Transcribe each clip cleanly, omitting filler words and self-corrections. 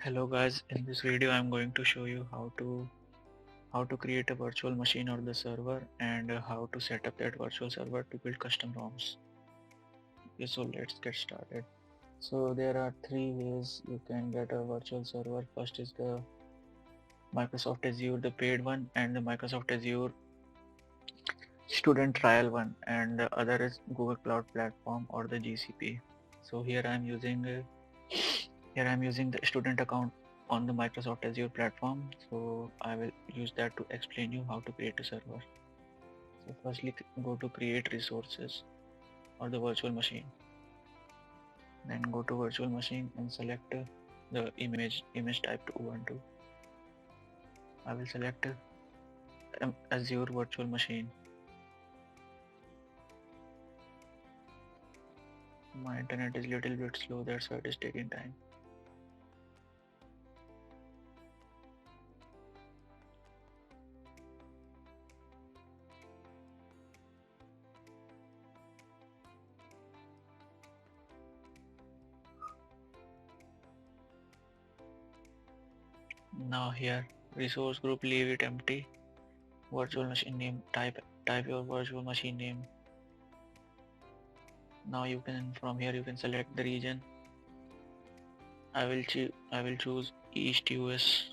Hello guys, in this video I'm going to show you how to create a virtual machine or the server and how to set up that virtual server to build custom ROMs. Okay, so let's get started. So there are three ways you can get a virtual server. First is the Microsoft Azure, the paid one, and the Microsoft Azure student trial one, and the other is Google Cloud Platform or the GCP. So here I'm using the student account on the Microsoft Azure platform. So I will use that to explain you how to create a server. So firstly go to create resources or the virtual machine. Then go to virtual machine and select the image type to Ubuntu. I will select Azure virtual machine. My internet is little bit slow, that's why it is taking time. Now here resource group, leave it empty. Virtual machine name, type your virtual machine name. Now you can, from here you can select the region. I will choose East US.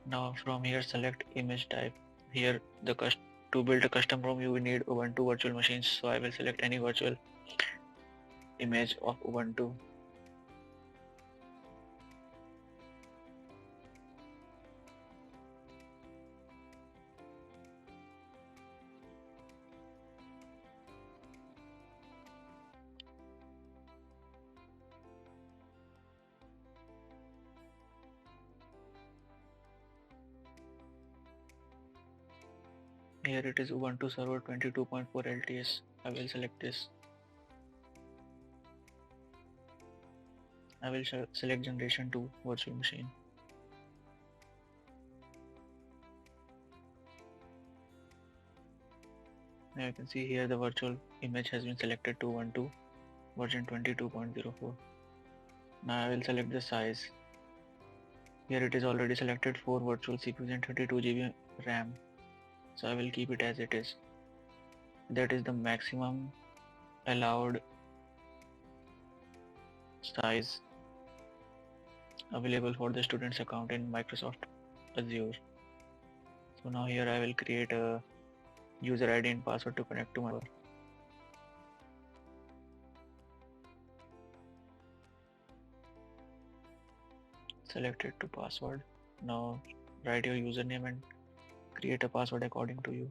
Now from here select image type. Here to build a custom ROM you will need Ubuntu virtual machines, so I will select any virtual image of Ubuntu. Here it is Ubuntu server 22.4 LTS. I will select this. I will select generation 2 virtual machine. Now you can see here the virtual image has been selected to Ubuntu version 22.04. Now I will select the size. Here it is already selected 4 virtual CPUs and 32 GB RAM. So I will keep it as it is. That is the maximum allowed size available for the student's account in Microsoft Azure. So now here I will create a user ID and password to connect to my server. Select it to password. Now write your username and create a password according to you.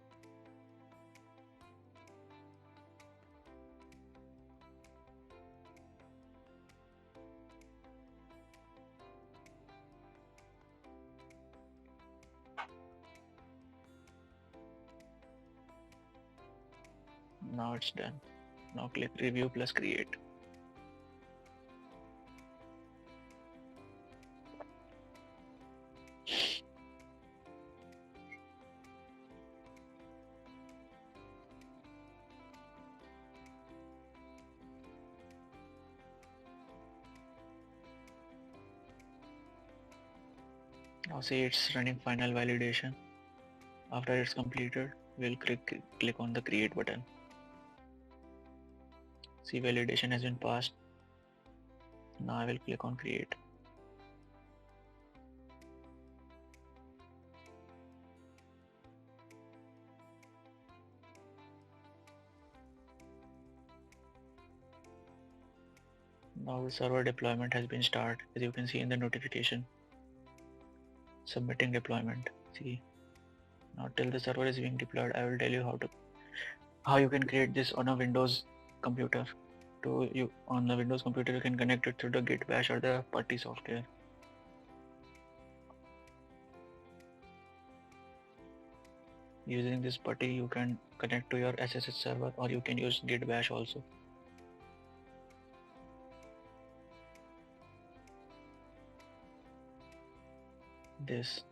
Now it's done. Now click review plus create. Now see it's running final validation. After it's completed, we'll click on the create button. See validation has been passed. Now I will click on create. Now the server deployment has been started, as you can see in the notification. Submitting deployment. See, now till the server is being deployed, I will tell you how you can create this on a Windows computer. On the Windows computer you can connect it through the Git Bash or the PuTTY software. Using this PuTTY you can connect to your SSH server, or you can use Git Bash also. This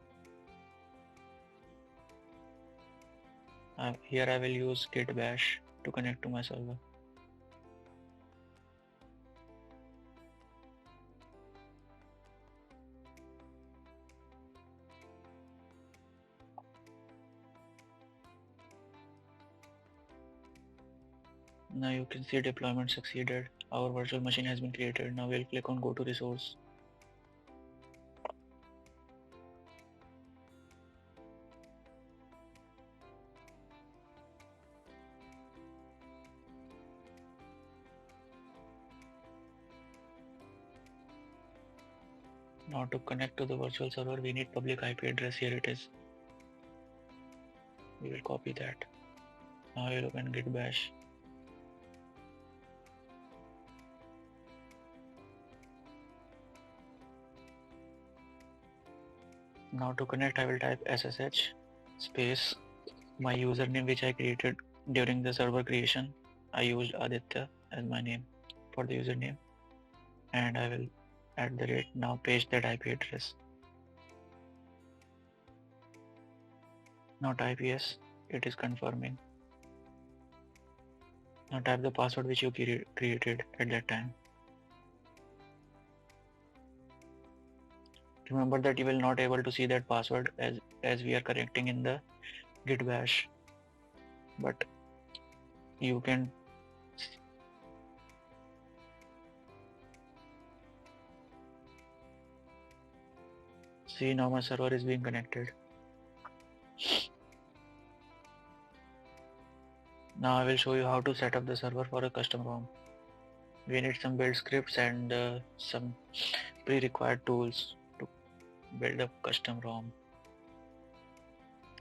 here I will use Git Bash to connect to my server. Now you can see deployment succeeded. Our virtual machine has been created. Now we'll click on go to resource. Now to connect to the virtual server, we need public IP address. Here it is. We will copy that. Now we'll open git bash. Now to connect, I will type SSH space my username which I created during the server creation. I used Aditya as my name for the username, and I will now paste that IP address. Now type yes, it is confirming. Now type the password which you created at that time. Remember that you will not able to see that password as we are connecting in the git bash, but you can see now my server is being connected. Now I will show you how to set up the server for a custom ROM. We need some build scripts and some pre-required tools to build a custom ROM.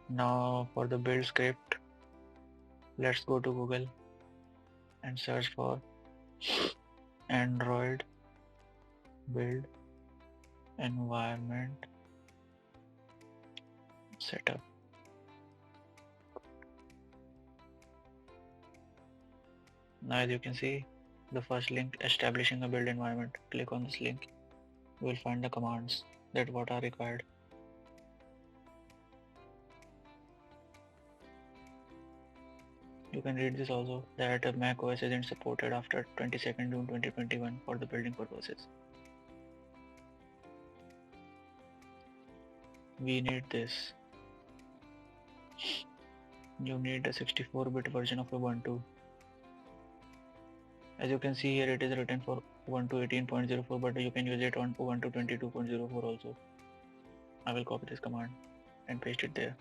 Now for the build script, let's go to Google and search for Android build environment setup. Now as you can see, the first link, establishing a build environment. Click on this link. You will find the commands that what are required. You can read this also, that Mac OS isn't supported after 22nd June 2021 for the building purposes. We need this. You need a 64-bit version of Ubuntu. As you can see here, it is written for Ubuntu 18.04, but you can use it on Ubuntu 22.04 also. I will copy this command and paste it there.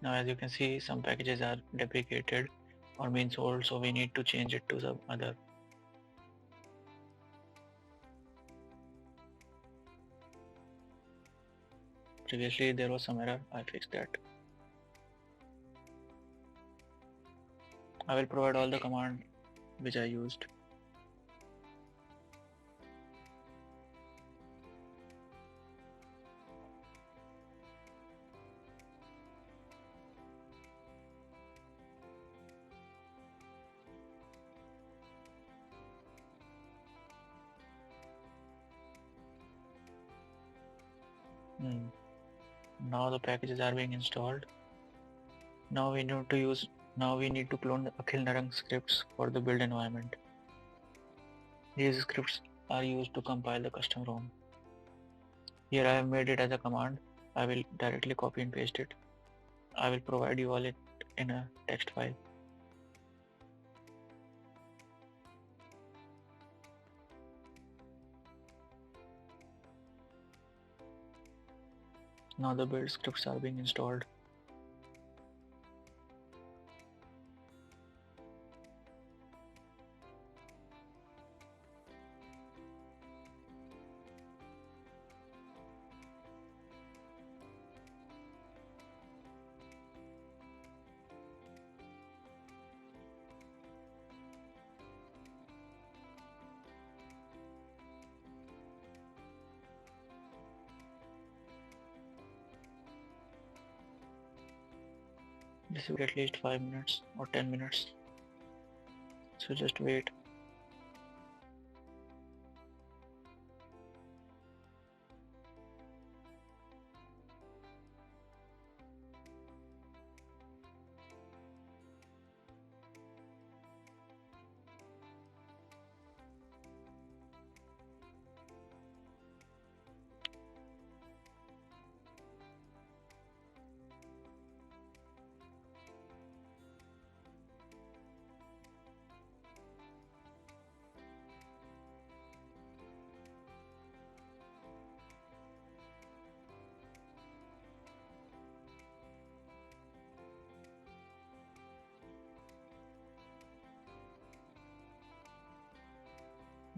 Now as you can see, some packages are deprecated or means old, so we need to change it to some other. Previously there was some error, I fixed that. I will provide all the command which I used. Now the packages are being installed. Now we need to clone the Akhil Narang scripts for the build environment. These scripts are used to compile the custom ROM. Here I have made it as a command. I will directly copy and paste it. I will provide you all it in a text file. Now the build scripts are being installed. This will at least 5 minutes or 10 minutes. So just wait.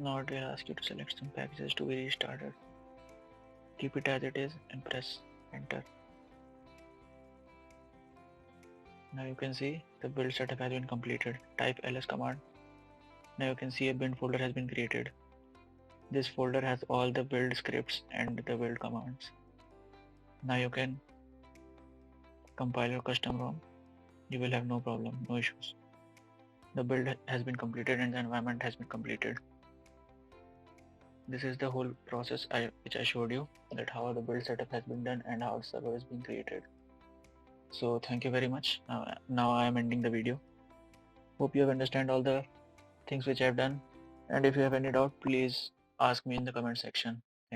Now it will ask you to select some packages to be restarted. Keep it as it is and press enter. Now you can see the build setup has been completed. Type ls command. Now you can see a bin folder has been created. This folder has all the build scripts and the build commands. Now you can compile your custom ROM. You will have no problem, no issues. The build has been completed and the environment has been completed. This is the whole process which I showed you, that how the build setup has been done and how the server is being created. So thank you very much. Now I am ending the video. Hope you have understand all the things which I have done, and if you have any doubt, please ask me in the comment section.